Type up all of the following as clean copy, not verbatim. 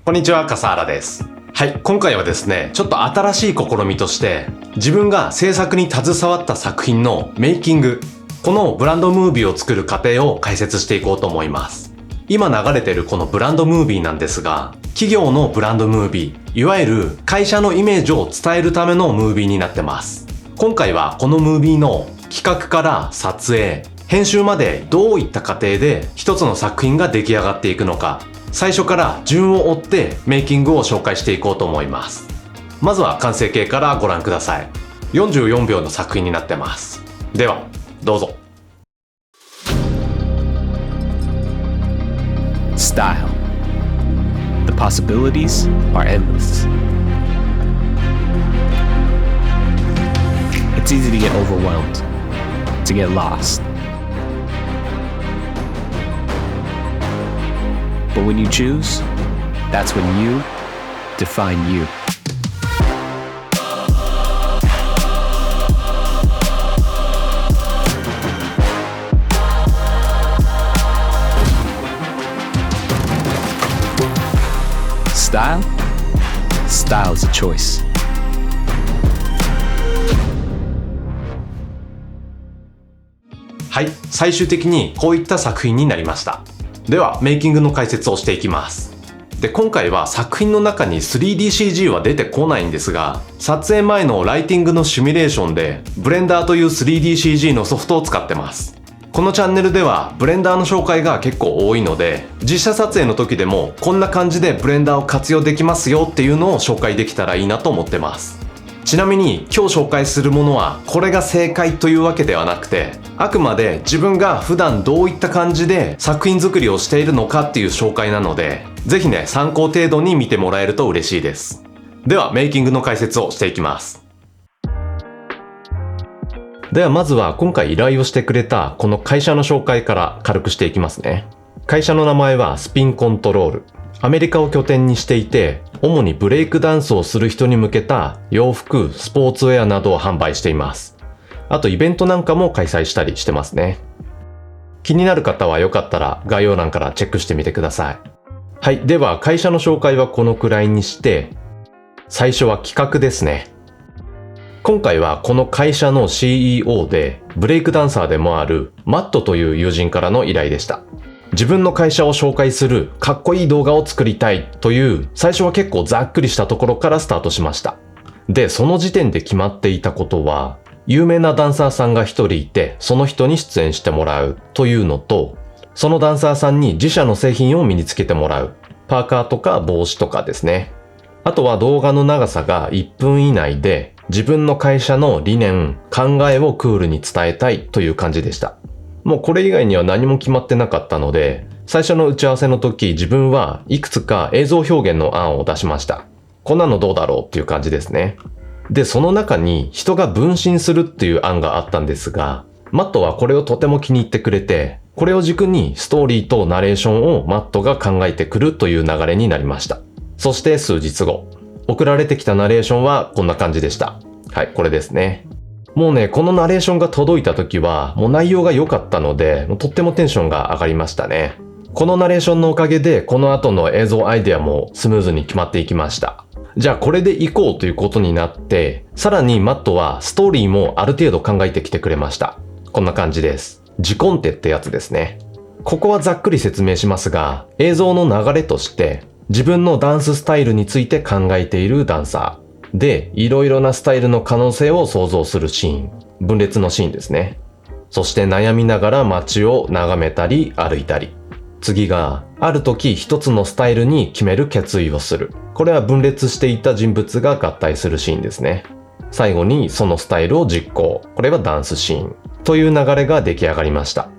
こんにちは、笠原です。はい、今回はですね、ちょっと新しい試みとして、自分が制作に携わった作品のメイキング、このブランドムービーを作る過程を解説していこうと思います。今流れているこのブランドムービーなんですが、企業のブランドムービー、いわゆる会社のイメージを伝えるためのムービーになってます。今回はこのムービーの企画から撮影、編集までどういった過程で一つの作品が出来上がっていくのか、最初から順を追ってメイキングを紹介していこうと思います。まずは完成形からご覧ください。44秒の作品になってます。では、どうぞ。Style. The possibilities are endless. It's easy to get overwhelmed, to get lost. But when you choose, that's when you define you. Style? Style is a choice. はい、最終的にこういった作品になりました。では、メイキングの解説をしていきます。で、今回は作品の中に 3DCG は出てこないんですが、撮影前のライティングのシミュレーションで、ブレンダーという 3DCG のソフトを使ってます。このチャンネルではブレンダーの紹介が結構多いので、実写撮影の時でもこんな感じでブレンダーを活用できますよっていうのを紹介できたらいいなと思ってます。ちなみに今日紹介するものはこれが正解というわけではなくて、あくまで自分が普段どういった感じで作品作りをしているのかっていう紹介なので、ぜひね、参考程度に見てもらえると嬉しいです。ではメイキングの解説をしていきます。ではまずは今回依頼をしてくれたこの会社の紹介から軽くしていきますね。会社の名前はスピンコントロール。アメリカを拠点にしていて、主にブレイクダンスをする人に向けた洋服、スポーツウェアなどを販売しています。あとイベントなんかも開催したりしてますね。気になる方はよかったら概要欄からチェックしてみてください。はい、では会社の紹介はこのくらいにして、最初は企画ですね。今回はこの会社の CEO でブレイクダンサーでもあるマットという友人からの依頼でした。自分の会社を紹介するかっこいい動画を作りたいという最初は結構ざっくりしたところからスタートしました。で、その時点で決まっていたことは、有名なダンサーさんが一人いてその人に出演してもらうというのと、そのダンサーさんに自社の製品を身につけてもらう。パーカーとか帽子とかですね。あとは動画の長さが1分以内で自分の会社の理念、考えをクールに伝えたいという感じでした。もうこれ以外には何も決まってなかったので、最初の打ち合わせの時自分はいくつか映像表現の案を出しました。こんなのどうだろうっていう感じですね。で、その中に人が分身するっていう案があったんですが、マットはこれをとても気に入ってくれて、これを軸にストーリーとナレーションをマットが考えてくるという流れになりました。そして数日後、送られてきたナレーションはこんな感じでした。はい、これですね。もうね、このナレーションが届いた時は、もう内容が良かったので、とってもテンションが上がりましたね。このナレーションのおかげで、この後の映像アイデアもスムーズに決まっていきました。じゃあこれで行こうということになって、さらにマットはストーリーもある程度考えてきてくれました。こんな感じです。ジコンテってやつですね。ここはざっくり説明しますが、映像の流れとして、自分のダンススタイルについて考えているダンサー。で、いろいろなスタイルの可能性を想像するシーン。分裂のシーンですね。そして悩みながら街を眺めたり歩いたり。次が、ある時一つのスタイルに決める決意をする。これは分裂していた人物が合体するシーンですね。最後にそのスタイルを実行。これはダンスシーン。という流れが出来上がりました。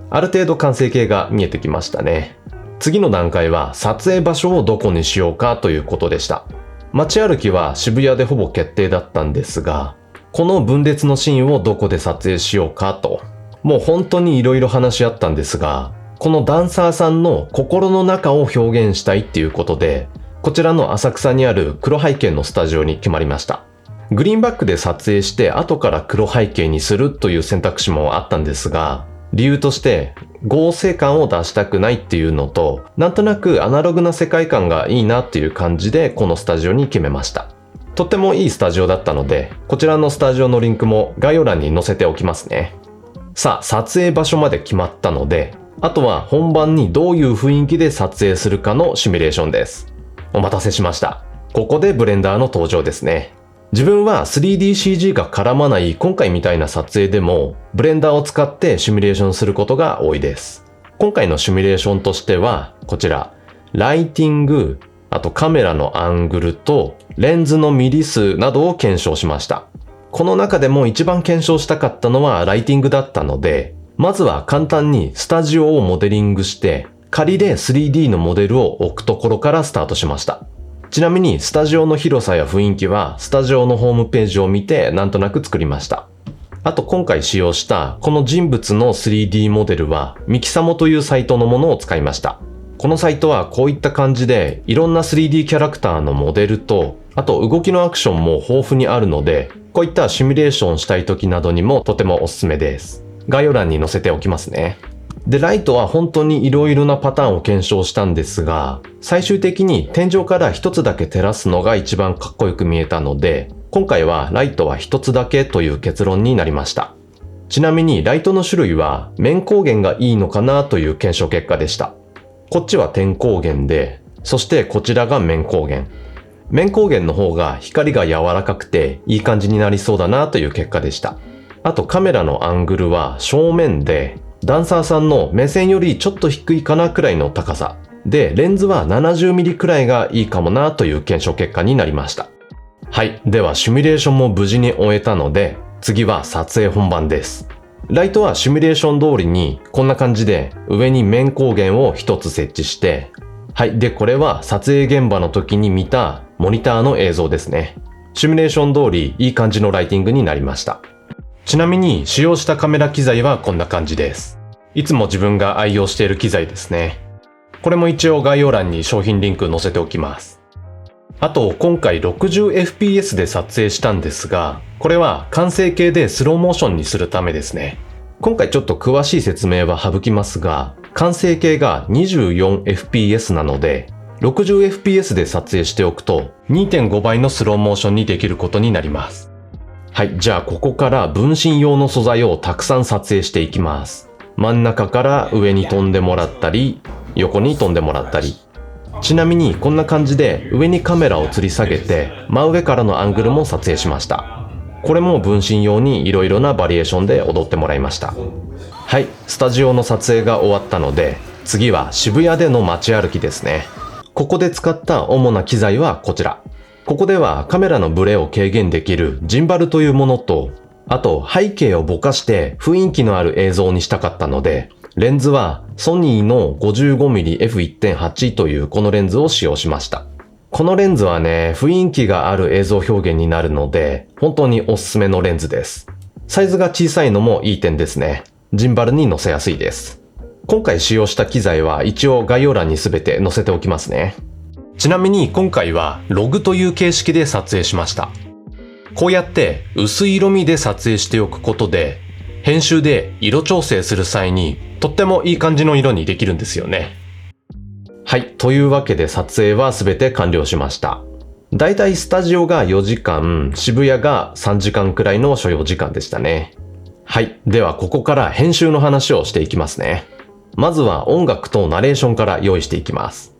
ある程度完成形が見えてきましたね。次の段階は撮影場所をどこにしようかということでした。街歩きは渋谷でほぼ決定だったんですが、この分裂のシーンをどこで撮影しようかと、もう本当に色々話し合ったんですが、このダンサーさんの心の中を表現したいっていうことで、こちらの浅草にある黒背景のスタジオに決まりました。グリーンバックで撮影して後から黒背景にするという選択肢もあったんですが、理由として合成感を出したくないっていうのと、なんとなくアナログな世界観がいいなっていう感じでこのスタジオに決めました。とってもいいスタジオだったので、こちらのスタジオのリンクも概要欄に載せておきますね。さあ、撮影場所まで決まったので、あとは本番にどういう雰囲気で撮影するかのシミュレーションです。お待たせしました。ここでブレンダーの登場ですね。自分は 3DCG が絡まない今回みたいな撮影でもブレンダーを使ってシミュレーションすることが多いです。今回のシミュレーションとしてはこちら、ライティング、あとカメラのアングルとレンズのミリ数などを検証しました。この中でも一番検証したかったのはライティングだったので、まずは簡単にスタジオをモデリングして仮で 3D のモデルを置くところからスタートしました。ちなみにスタジオの広さや雰囲気はスタジオのホームページを見てなんとなく作りました。あと今回使用したこの人物の 3D モデルはミキサモというサイトのものを使いました。このサイトはこういった感じでいろんな 3D キャラクターのモデルと、あと動きのアクションも豊富にあるので、こういったシミュレーションしたい時などにもとてもおすすめです。概要欄に載せておきますね。で、ライトは本当に色々なパターンを検証したんですが、最終的に天井から一つだけ照らすのが一番かっこよく見えたので、今回はライトは一つだけという結論になりました。ちなみにライトの種類は面光源がいいのかなという検証結果でした。こっちは点光源で、そしてこちらが面光源。面光源の方が光が柔らかくていい感じになりそうだなという結果でした。あとカメラのアングルは正面で、ダンサーさんの目線よりちょっと低いかなくらいの高さ。で、レンズは 70mm くらいがいいかもなという検証結果になりました。はい。ではシミュレーションも無事に終えたので、次は撮影本番です。ライトはシミュレーション通りにこんな感じで上に面光源を一つ設置して、はい。で、これは撮影現場の時に見たモニターの映像ですね。シミュレーション通りいい感じのライティングになりました。ちなみに使用したカメラ機材はこんな感じです。いつも自分が愛用している機材ですね。これも一応概要欄に商品リンク載せておきます。あと今回 60fps で撮影したんですが、これは完成形でスローモーションにするためですね。今回ちょっと詳しい説明は省きますが、完成形が 24fps なので、60fps で撮影しておくと 2.5 倍のスローモーションにできることになります。はい、じゃあここから分身用の素材をたくさん撮影していきます。真ん中から上に飛んでもらったり、横に飛んでもらったり。ちなみにこんな感じで上にカメラを吊り下げて真上からのアングルも撮影しました。これも分身用に色々なバリエーションで踊ってもらいました。はい、スタジオの撮影が終わったので、次は渋谷での街歩きですね。ここで使った主な機材はこちら。ここではカメラのブレを軽減できるジンバルというものと、あと背景をぼかして雰囲気のある映像にしたかったので、レンズはソニーの 55mm f1.8 というこのレンズを使用しました。このレンズはね、雰囲気がある映像表現になるので、本当におすすめのレンズです。サイズが小さいのもいい点ですね。ジンバルに載せやすいです。今回使用した機材は一応概要欄に全て載せておきますね。ちなみに今回はログという形式で撮影しました。こうやって薄い色味で撮影しておくことで、編集で色調整する際にとってもいい感じの色にできるんですよね。はい、というわけで撮影は全て完了しました。だいたいスタジオが4時間、渋谷が3時間くらいの所要時間でしたね。はい、ではここから編集の話をしていきますね。まずは音楽とナレーションから用意していきます。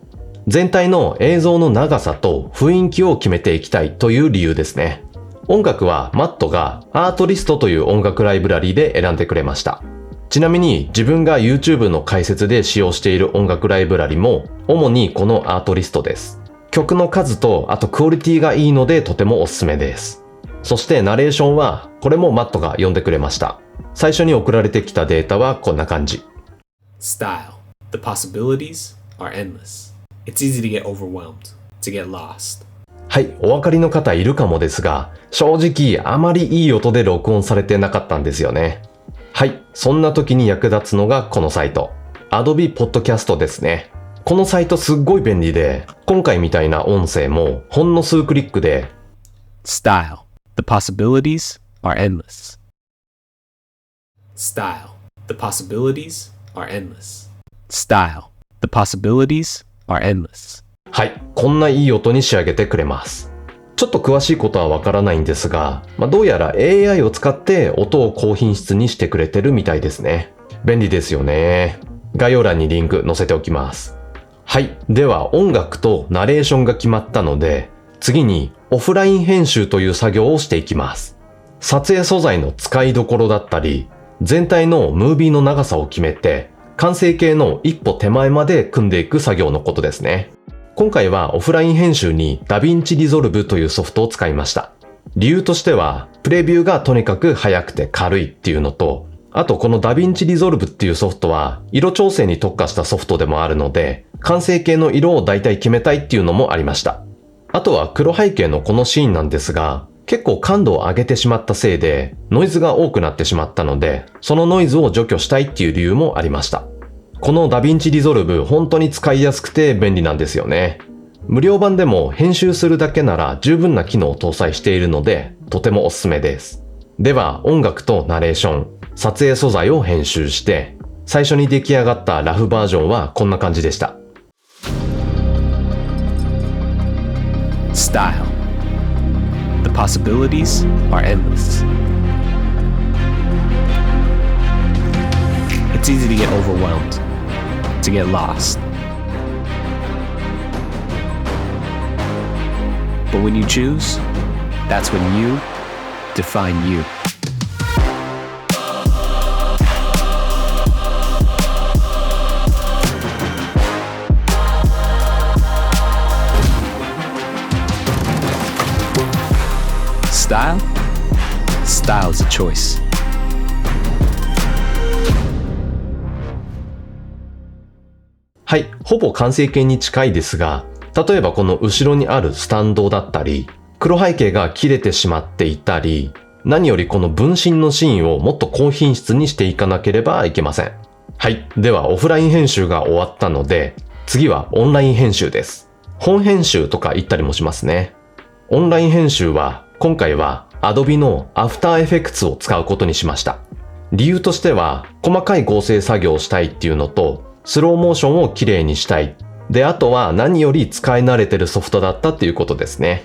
全体の映像の長さと雰囲気を決めていきたいという理由ですね。音楽はマットがアートリストという音楽ライブラリで選んでくれました。ちなみに自分が YouTube の解説で使用している音楽ライブラリも主にこのアートリストです。曲の数とあとクオリティがいいのでとてもおすすめです。そしてナレーションはこれもマットが読んでくれました。最初に送られてきたデータはこんな感じ。Style. The possibilities are endless. It's easy to get overwhelmed, to get lost. はい、お分かりの方いるかもですが、正直あまりいい音で録音されてなかったんですよね。はい、そんな時に役立つのがこのサイト。Adobe Podcast ですね。このサイトすっごい便利で、今回みたいな音声もほんの数クリックで Style. The possibilities are endless. Style. The possibilities are endless. Style. The possibilities are endless. はい、こんないい音に仕上げてくれます。ちょっと詳しいことはわからないんですが、どうやら AI を使って音を高品質にしてくれてるみたいですね。便利ですよね。概要欄にリンク載せておきます。はい、では音楽とナレーションが決まったので、次にオフライン編集という作業をしていきます。撮影素材の使いどころだったり、全体のムービーの長さを決めて、完成形の一歩手前まで組んでいく作業のことですね。今回はオフライン編集に DaVinci Resolve というソフトを使いました。理由としては、プレビューがとにかく早くて軽いっていうのと、あとこの DaVinci Resolve っていうソフトは色調整に特化したソフトでもあるので、完成形の色を大体決めたいっていうのもありました。あとは黒背景のこのシーンなんですが、結構感度を上げてしまったせいで、ノイズが多くなってしまったので、そのノイズを除去したいっていう理由もありました。この DaVinci Resolve 本当に使いやすくて便利なんですよね。無料版でも編集するだけなら十分な機能を搭載しているので、とてもおすすめです。では音楽とナレーション、撮影素材を編集して、最初に出来上がったラフバージョンはこんな感じでした。Style. The possibilities are endless. It's easy to get overwhelmed, to get lost. But when you choose, that's when you define you. Style? Style is a choice. はい、ほぼ完成形に近いですが、例えばこの後ろにあるスタンドだったり、黒背景が切れてしまっていたり、何よりこの分身のシーンをもっと高品質にしていかなければいけません。はい、ではオフライン編集が終わったので、次はオンライン編集です。本編集とか言ったりもしますね。オンライン編集は今回は Adobe の After Effects を使うことにしました。理由としては細かい合成作業をしたいっていうのと、スローモーションを綺麗にしたい。で、あとは何より使い慣れてるソフトだったっていうことですね。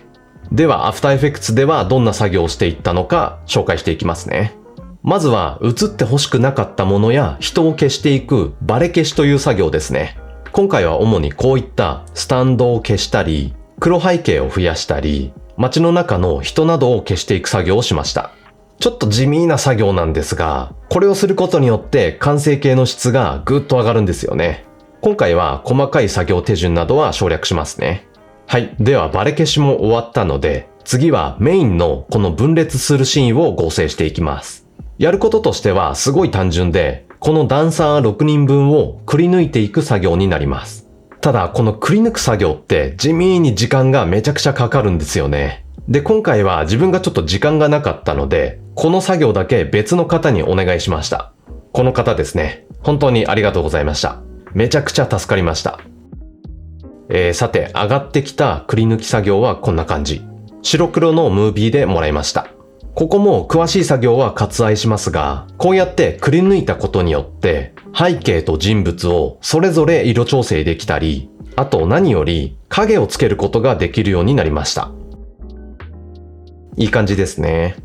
では After Effects ではどんな作業をしていったのか紹介していきますね。まずは映って欲しくなかったものや人を消していくバレ消しという作業ですね。今回は主にこういったスタンドを消したり、黒背景を増やしたり、街の中の人などを消していく作業をしました。ちょっと地味な作業なんですが、これをすることによって完成形の質がぐっと上がるんですよね。今回は細かい作業手順などは省略しますね。はい。ではバレ消しも終わったので、次はメインのこの分裂するシーンを合成していきます。やることとしてはすごい単純で、このダンサー6人分をくり抜いていく作業になります。ただこのくり抜く作業って地味に時間がめちゃくちゃかかるんですよね。で、今回は自分がちょっと時間がなかったので、この作業だけ別の方にお願いしました。この方ですね。本当にありがとうございました。めちゃくちゃ助かりました。さて、上がってきたくり抜き作業はこんな感じ。白黒のムービーでもらいました。ここも詳しい作業は割愛しますが、こうやってくり抜いたことによって、背景と人物をそれぞれ色調整できたり、あと何より影をつけることができるようになりました。いい感じですね。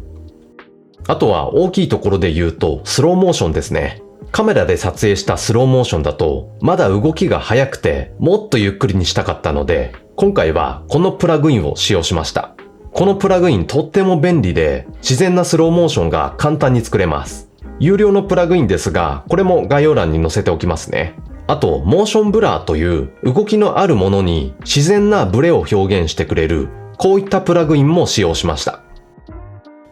あとは大きいところで言うとスローモーションですね。カメラで撮影したスローモーションだとまだ動きが速くてもっとゆっくりにしたかったので、今回はこのプラグインを使用しました。このプラグインとっても便利で自然なスローモーションが簡単に作れます。有料のプラグインですが、これも概要欄に載せておきますね。あと、モーションブラーという動きのあるものに自然なブレを表現してくれるこういったプラグインも使用しました。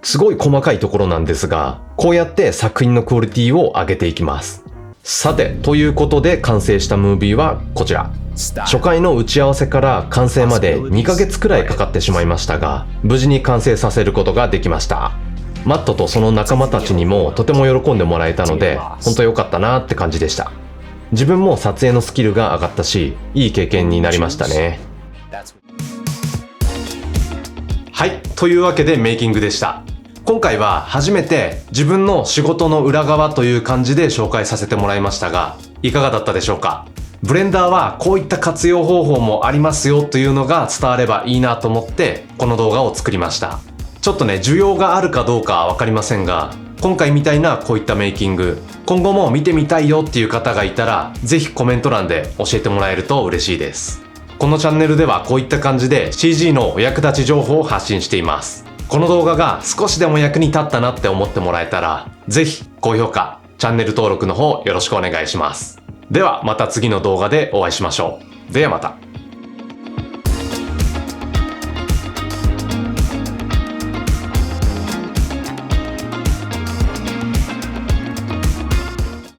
すごい細かいところなんですが、こうやって作品のクオリティを上げていきます。さて、ということで完成したムービーはこちら。初回の打ち合わせから完成まで2ヶ月くらいかかってしまいましたが、無事に完成させることができました。マットとその仲間たちにもとても喜んでもらえたので、本当良かったなって感じでした。自分も撮影のスキルが上がったし、いい経験になりましたね。はい、というわけでメイキングでした。今回は初めて自分の仕事の裏側という感じで紹介させてもらいましたが、いかがだったでしょうか？ブレンダーはこういった活用方法もありますよというのが伝わればいいなと思ってこの動画を作りました。ちょっとね、需要があるかどうかはわかりませんが、今回みたいなこういったメイキング、今後も見てみたいよっていう方がいたら、ぜひコメント欄で教えてもらえると嬉しいです。このチャンネルではこういった感じで CG のお役立ち情報を発信しています。この動画が少しでも役に立ったなって思ってもらえたら、ぜひ高評価、チャンネル登録の方よろしくお願いします。ではまた次の動画でお会いしましょう。ではまた。